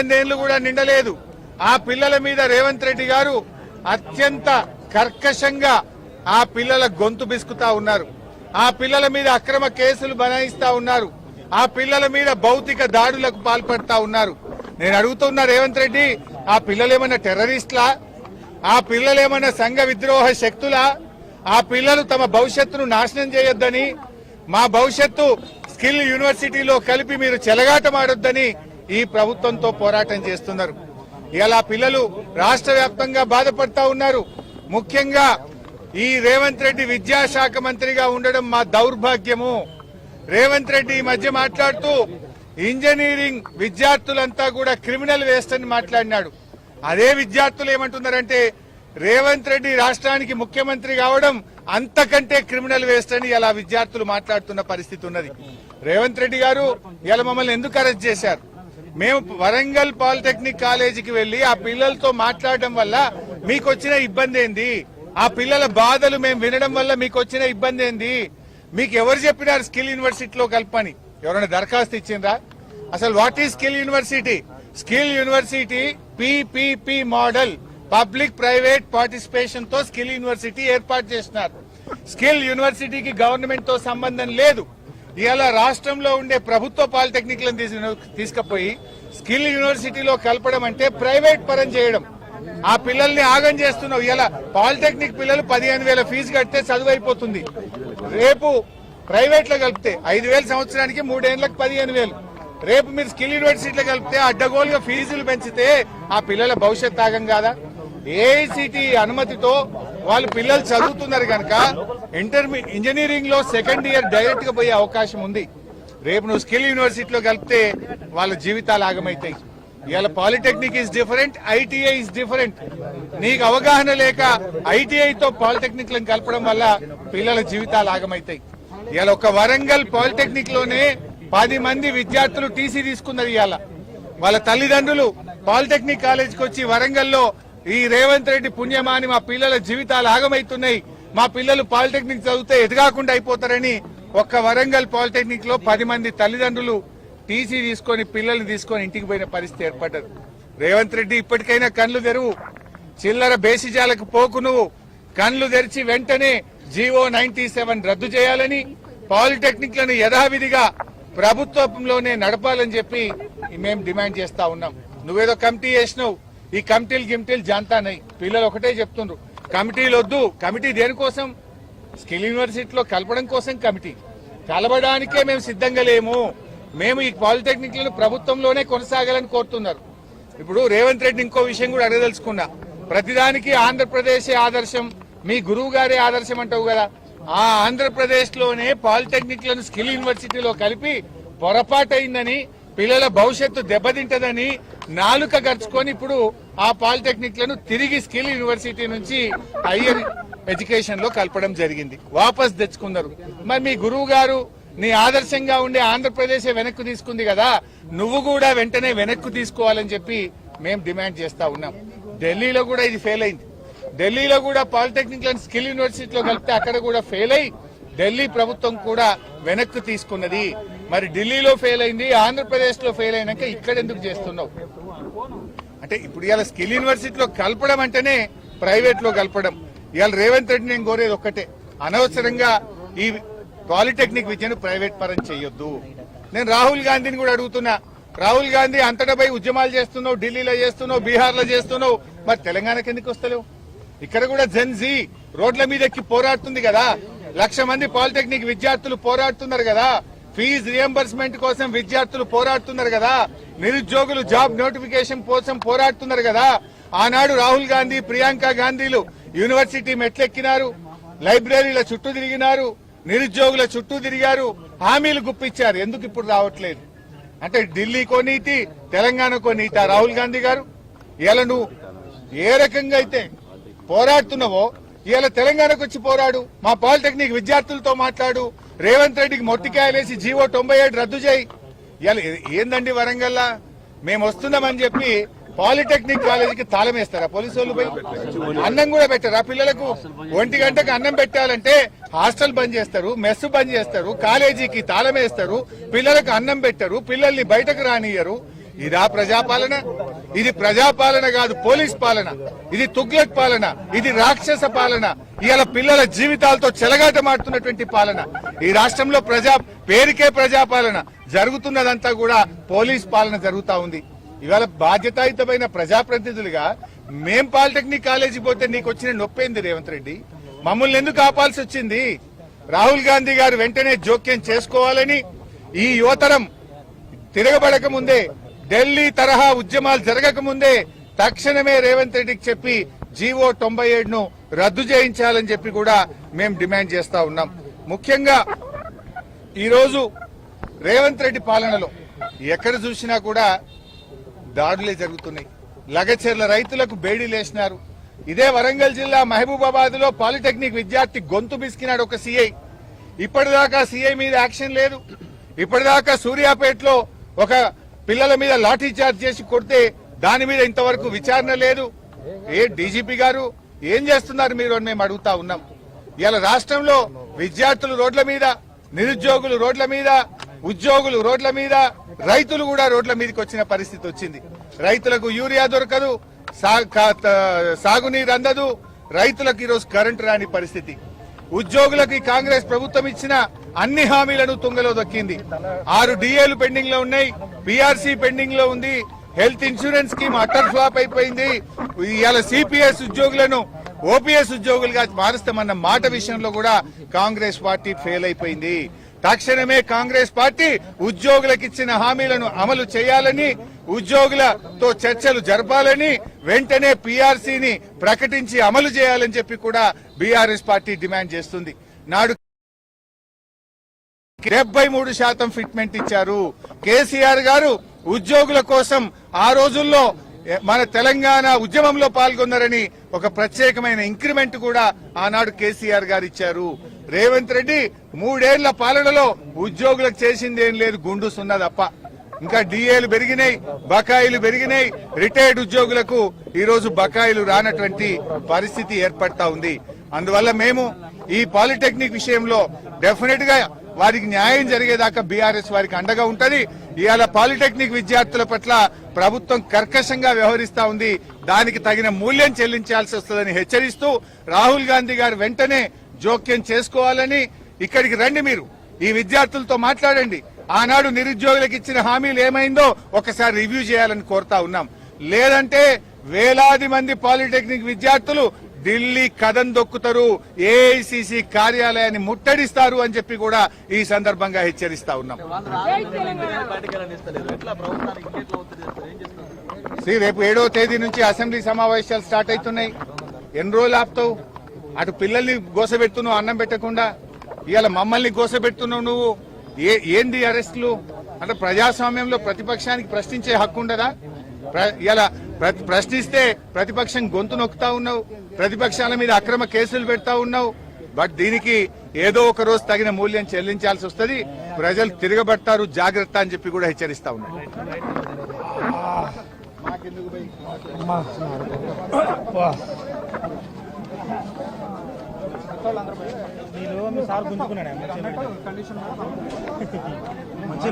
8 కూడా నిండలేదు. ఆ పిల్లల మీద రేవంత్ రెడ్డి గారు అత్యంత కర్కశంగా ఆ పిల్లల గొంతు బిసుకుతా ఉన్నారు. ఆ పిల్లల మీద అక్రమ కేసులు బనాయిస్తా ఉన్నారు. ఆ పిల్లల మీద భౌతిక దాడులకు పాల్పడతా ఉన్నారు. నేను అడుగుతున్నా రేవంత్ రెడ్డి, ఆ పిల్లలేమన్నా టెర్రరిస్టులా? ఆ పిల్లలేమన్నా సంఘ విద్రోహ శక్తులా? ఆ పిల్లలు తమ భవిష్యత్తును నాశనం చేయొద్దని, మా భవిష్యత్తు స్కిల్ యూనివర్సిటీలో కలిపి మీరు చెలగాటమాడొద్దని ఈ ప్రభుత్వంతో పోరాటం చేస్తున్నారు. ఇలా పిల్లలు రాష్ట్ర వ్యాప్తంగా బాధపడతా ఉన్నారు. ముఖ్యంగా ఈ రేవంత్ రెడ్డి విద్యాశాఖ మంత్రిగా ఉండడం మా దౌర్భాగ్యము. రేవంత్ రెడ్డి ఈ మధ్య మాట్లాడుతూ ఇంజనీరింగ్ విద్యార్థులంతా కూడా క్రిమినల్ వేస్ట్ అని మాట్లాడినాడు. అదే విద్యార్థులు ఏమంటున్నారంటే రేవంత్ రెడ్డి రాష్ట్రానికి ముఖ్యమంత్రి కావడం అంతకంటే క్రిమినల్ వేస్ట్ అని ఇలా విద్యార్థులు మాట్లాడుతున్న పరిస్థితి ఉన్నది. రేవంత్ రెడ్డి గారు ఇలా మమ్మల్ని ఎందుకు అరెస్ట్ చేశారు? మేము వరంగల్ పాలిటెక్నిక్ కాలేజీకి వెళ్లి ఆ పిల్లలతో మాట్లాడడం వల్ల మీకు వచ్చిన ఇబ్బంది ఏంది? ఆ పిల్లల బాధలు మేము వినడం వల్ల మీకు వచ్చిన ఇబ్బంది ఏంది? మీకు ఎవరు చెప్పినారు స్కిల్ యూనివర్సిటీలో కల్పని? ఎవరైనా దరఖాస్తు ఇచ్చిందా? అసలు what is skill university? Skill university PPP model, public private participation తో స్కిల్ యూనివర్సిటీ ఏర్పాటు చేస్తున్నారు. స్కిల్ యూనివర్సిటీకి గవర్నమెంట్ తో సంబంధం లేదు. ఇలా రాష్ట్రంలో ఉండే ప్రభుత్వ పాలిటెక్నిక్లను తీసుకుపోయి స్కిల్ యూనివర్సిటీలో కలపడం అంటే ప్రైవేట్ పరం చేయడం. ఆ పిల్లల్ని ఆగం చేస్తున్నావు. ఇలా పాలిటెక్నిక్ పిల్లలు 15,000 ఫీజు కడితే చదువు అయిపోతుంది. రేపు ప్రైవేట్ లో కలిపితే 5,000 సంవత్సరానికి, 3 ఏళ్లకు 15,000. రేపు మీరు స్కిల్ యూనివర్సిటీలో కలిపితే అడ్డగోలుగా ఫీజులు పెంచితే ఆ పిల్లల భవిష్యత్ ఆగం కాదా? ఏఐసిటి అనుమతితో వాళ్ళు పిల్లలు చదువుతున్నారు కనుక ఇంజనీరింగ్ లో సెకండ్ ఇయర్ డైరెక్ట్ గా పోయే అవకాశం ఉంది. రేపు నువ్వు స్కిల్ యూనివర్సిటీలో కలిపితే వాళ్ళ జీవితాలు ఆగమైతాయి. ఇవాళ polytechnic is different, ITI is different. నీకు అవగాహన లేక ఐటీఐతో పాలిటెక్నిక్ లను కలపడం వల్ల పిల్లల జీవితాలు ఆగమైతాయి. ఇవాళ ఒక వరంగల్ పాలిటెక్నిక్ లోనే 10 మంది విద్యార్థులు టీసీ తీసుకున్నారు. ఇవాళ వాళ్ళ తల్లిదండ్రులు పాలిటెక్నిక్ కాలేజీకి వచ్చి వరంగల్లో ఈ రేవంత్ రెడ్డి పుణ్యమాని మా పిల్లల జీవితాలు ఆగమైతున్నాయి, మా పిల్లలు పాలిటెక్నిక్ చదివితే ఎదగాకుండా అయిపోతారని ఒక్క వరంగల్ పాలిటెక్నిక్ లో 10 మంది తల్లిదండ్రులు టీసీ తీసుకొని పిల్లల్ని తీసుకొని ఇంటికి పోయిన పరిస్థితి ఏర్పడ్డది. రేవంత్ రెడ్డి ఇప్పటికైనా కళ్లు తెరువు, చిల్లర బేసిజాలకు పోకు. నువ్వు కళ్లు తెరిచి వెంటనే జీవో 97 రద్దు చేయాలని, పాలిటెక్నిక్ లను యథావిధిగా ప్రభుత్వంలోనే నడపాలని చెప్పి మేము డిమాండ్ చేస్తా ఉన్నాం. నువ్వేదో కమిటీ చేసినావు, ఈ కమిటీలు జాంతానై పిల్లలు ఒకటే చెప్తుండ్రు, కమిటీలు వద్దు. కమిటీ దేనికోసం? స్కిల్ యూనివర్సిటీలో కలపడం కోసం కమిటీ. కలపడానికే మేము సిద్ధంగా లేము. మేము ఈ పాలిటెక్నిక్లను ప్రభుత్వంలోనే కొనసాగాలని కోరుతున్నారు. ఇప్పుడు రేవంత్ రెడ్డి ఇంకో విషయం కూడా అడగదలుచుకున్నా. ప్రతిదానికి ఆంధ్రప్రదేశ్ ఆదర్శం, మీ గురువు గారే ఆదర్శం అంటావు కదా. ఆ ఆంధ్రప్రదేశ్ లోనే పాలిటెక్నిక్లను స్కిల్ యూనివర్సిటీలో కలిపి పొరపాటైందని, పిల్లల భవిష్యత్తు దెబ్బతింటదని నాలుక గర్చుకొని ఇప్పుడు ఆ పాలిటెక్నిక్లను తిరిగి స్కిల్ యూనివర్సిటీ నుంచి హైయర్ ఎడ్యుకేషన్ లో కలపడం జరిగింది. వాపస్ తెచ్చుకున్నారు. మరి మీ గురువు గారు నీ ఆదర్శంగా ఉండే ఆంధ్రప్రదేశ్ వెనక్కు తీసుకుంది కదా, నువ్వు కూడా వెంటనే వెనక్కు తీసుకోవాలని చెప్పి మేము డిమాండ్ చేస్తా ఉన్నాం. ఢిల్లీలో కూడా ఇది ఫెయిల్ అయింది. ఢిల్లీలో కూడా పాలిటెక్నిక్ లను స్కిల్ యూనివర్సిటీలో కలిపితే అక్కడ కూడా ఫెయిల్ అయి ఢిల్లీ ప్రభుత్వం కూడా వెనక్కు తీసుకున్నది. మరి ఢిల్లీలో ఫెయిల్ అయింది, ఆంధ్రప్రదేశ్ లో ఫెయిల్ అయినాక ఇక్కడ ఎందుకు చేస్తున్నావు? అంటే ఇప్పుడు ఇవాళ స్కిల్ యూనివర్సిటీలో కలపడం అంటేనే ప్రైవేట్ లో కలపడం. ఇవాళ రేవంత్ రెడ్డి నేను కోరేది ఒక్కటే, అనవసరంగా ఈ పాలిటెక్నిక్ విద్యను ప్రైవేట్ పరం చేయొద్దు. నేను రాహుల్ గాంధీని కూడా అడుగుతున్నా, రాహుల్ గాంధీ అంతటా పోయి ఉద్యమాలు చేస్తున్నావు, ఢిల్లీలో చేస్తున్నావు, బీహార్ లో చేస్తున్నావు, మరి తెలంగాణకి ఎందుకు వస్తలేవు? ఇక్కడ కూడా జెన్జీ రోడ్ల మీద ఎక్కి పోరాడుతుంది కదా, 1,00,000 మంది పాలిటెక్నిక్ విద్యార్థులు పోరాడుతున్నారు కదా, ఫీజు రియంబర్స్మెంట్ కోసం విద్యార్థులు పోరాడుతున్నారు కదా, నిరుద్యోగులు జాబ్ నోటిఫికేషన్ కోసం పోరాడుతున్నారు కదా. ఆనాడు రాహుల్ గాంధీ, ప్రియాంక గాంధీలు యూనివర్సిటీ మెట్లెక్కినారు, లైబ్రరీల చుట్టూ తిరిగినారు, నిరుద్యోగుల చుట్టూ తిరిగారు, హామీలు గుప్పించారు. ఎందుకు ఇప్పుడు రావట్లేదు? అంటే ఢిల్లీకో నీతి, తెలంగాణకో నీతి. రాహుల్ గాంధీ గారు ఇలా నువ్వు ఏ రకంగా అయితే పోరాడుతున్నావో ఇలా తెలంగాణకు వచ్చి పోరాడు, మా పాలిటెక్నిక్ విద్యార్థులతో మాట్లాడు, రేవంత్ రెడ్డికి మొట్టికాయలేసి జీవో 97 రద్దు చేయి. ఇలా ఏందండి వరంగల్లా మేము వస్తున్నామని చెప్పి పాలిటెక్నిక్ కాలేజీకి తాళం వేస్తారా పోలీసు వాళ్ళు? పోయి అన్నం కూడా పెట్టారు. ఆ పిల్లలకు 1 గంటకు అన్నం పెట్టాలంటే హాస్టల్ బంద్ చేస్తారు, మెస్ బంద్ చేస్తారు, కాలేజీకి తాళం వేస్తారు, పిల్లలకు అన్నం పెట్టరు, పిల్లల్ని బయటకు రానియరు. ఇదా ప్రజాపాలన? ఇది ప్రజాపాలన కాదు, పోలీస్ పాలన. ఇది తుగ్లక్ పాలన, ఇది రాక్షస పాలన. ఇవాళ పిల్లల జీవితాలతో చెలగాటమాడుతున్నటువంటి పాలన. ఈ రాష్ట్రంలో పేరుకే ప్రజాపాలన, జరుగుతున్నదంతా కూడా పోలీస్ పాలన జరుగుతా ఉంది. ఇవాళ బాధ్యతాయుతమైన ప్రజాప్రతినిధులుగా మేం పాలిటెక్నిక్ కాలేజీ పోతే నీకు వచ్చిన నొప్పేంది రేవంత్ రెడ్డి? మమ్మల్ని ఎందుకు ఆపాల్సి వచ్చింది? రాహుల్ గాంధీ గారు వెంటనే జోక్యం చేసుకోవాలని, ఈ యువతరం తిరగబడక ముందే, ఢిల్లీ తరహా ఉద్యమాలు జరగక ముందే తక్షణమే రేవంత్ రెడ్డికి చెప్పి జీవో 97ను రద్దు చేయించాలని చెప్పి కూడా మేము డిమాండ్ చేస్తా ఉన్నాం. ముఖ్యంగా ఈరోజు రేవంత్ రెడ్డి పాలనలో ఎక్కడ చూసినా కూడా దాడులే జరుగుతున్నాయి. లగచెర్ల రైతులకు బేడీలేసినారు. ఇదే వరంగల్ జిల్లా మహబూబాబాద్ లో పాలిటెక్నిక్ విద్యార్థి గొంతు బిసికినాడు ఒక సీఐ. ఇప్పటిదాకా సీఐ మీద యాక్షన్ లేదు. ఇప్పటిదాకా సూర్యాపేటలో ఒక పిల్లల మీద లాఠీ చార్జ్ చేసి కొడితే దాని మీద ఇంతవరకు విచారణ లేదు. డీజీపీ గారు ఏం చేస్తున్నారు మీరు అని మేము అడుగుతా ఉన్నాం. ఇవాళ రాష్ట్రంలో విద్యార్థులు రోడ్ల మీద, నిరుద్యోగులు రోడ్ల మీద, ఉద్యోగులు రోడ్ల మీద, రైతులు కూడా రోడ్ల మీదకి వచ్చిన పరిస్థితి వచ్చింది. రైతులకు యూరియా దొరకదు, సాగునీరు అందదు, రైతులకు ఈరోజు కరెంటు రాని పరిస్థితి. ఉద్యోగులకు ఈ కాంగ్రెస్ ప్రభుత్వం ఇచ్చిన అన్ని హామీలను తుంగలో దొక్కింది. 6 డిఏలు పెండింగ్ లో ఉన్నాయి, పీఆర్సీ పెండింగ్ లో ఉంది, health insurance scheme utter flop అయిపోయింది. ఇవాళ సిపిఎస్ ఉద్యోగులను ఓపీఎస్ ఉద్యోగులుగా మారుస్తామన్న మాట విషయంలో కూడా కాంగ్రెస్ పార్టీ ఫెయిల్ అయిపోయింది. తక్షణమే కాంగ్రెస్ పార్టీ ఉద్యోగులకు ఇచ్చిన హామీలను అమలు చేయాలని, ఉద్యోగులతో చర్చలు జరపాలని, వెంటనే పీఆర్సీని ప్రకటించి అమలు చేయాలని చెప్పి కూడా బీఆర్ఎస్ పార్టీ డిమాండ్ చేస్తుంది. నాడు 73% ఫిట్మెంట్ ఇచ్చారు. కేసీఆర్ గారు ఉద్యోగుల కోసం ఆ రోజుల్లో మన తెలంగాణ ఉద్యమంలో పాల్గొన్నారని ఒక ప్రత్యేకమైన ఇంక్రిమెంట్ కూడా ఆనాడు కేసీఆర్ గారు ఇచ్చారు. రేవంత్ రెడ్డి 3 ఏళ్ల పాలనలో ఉద్యోగులకు చేసింది ఏం లేదు, గుండు సున్నా తప్ప. ఇంకా డిఏలు పెరిగినాయి, బకాయిలు పెరిగినాయి. రిటైర్డ్ ఉద్యోగులకు ఈ రోజు బకాయిలు రానటువంటి పరిస్థితి ఏర్పడతా ఉంది. అందువల్ల మేము ఈ పాలిటెక్నిక్ విషయంలో డెఫినెట్ గా వారికి న్యాయం జరిగేదాకా బీఆర్ఎస్ వారికి అండగా ఉంటది. ఇవాళ పాలిటెక్నిక్ విద్యార్థుల పట్ల ప్రభుత్వం కర్కశంగా వ్యవహరిస్తా ఉంది. దానికి తగిన మూల్యం చెల్లించాల్సి వస్తుందని హెచ్చరిస్తూ రాహుల్ గాంధీ గారు వెంటనే జోక్యం చేసుకోవాలని, ఇక్కడికి రండి, మీరు ఈ విద్యార్థులతో మాట్లాడండి. ఆనాడు నిరుద్యోగులకు ఇచ్చిన హామీలు ఏమైందో ఒకసారి రివ్యూ చేయాలని కోరుతా ఉన్నాం. లేదంటే వేలాది మంది పాలిటెక్నిక్ విద్యార్థులు ఢిల్లీ కదం దొక్కుతారు, ఏఐసిసి కార్యాలయాన్ని ముట్టడిస్తారు అని చెప్పి కూడా ఈ సందర్భంగా హెచ్చరిస్తా ఉన్నాం. రేపు 7వ తేదీ నుంచి అసెంబ్లీ సమావేశాలు స్టార్ట్ అవుతున్నాయి. ఎన్ని రోజులు ఆపుతావు? అటు పిల్లల్ని గోసబెడుతున్నావు అన్నం పెట్టకుండా, ఇవాళ మమ్మల్ని గోసబెడుతున్నావు నువ్వు. ఏంది అరెస్టులు? అంటే ప్రజాస్వామ్యంలో ప్రతిపక్షానికి ప్రశ్నించే హక్కు ఉండదా? ఇలా ప్రశ్నిస్తే ప్రతిపక్షం గొంతు నొక్కుతా ఉన్నావు, ప్రతిపక్షాల మీద అక్రమ కేసులు పెడతా ఉన్నావు. బట్ దీనికి ఏదో ఒక రోజు తగిన మూల్యం చెల్లించాల్సి వస్తుంది. ప్రజలు తిరగబడతారు, జాగ్రత్త అని చెప్పి కూడా హెచ్చరిస్తా ఉన్నాం. మంచి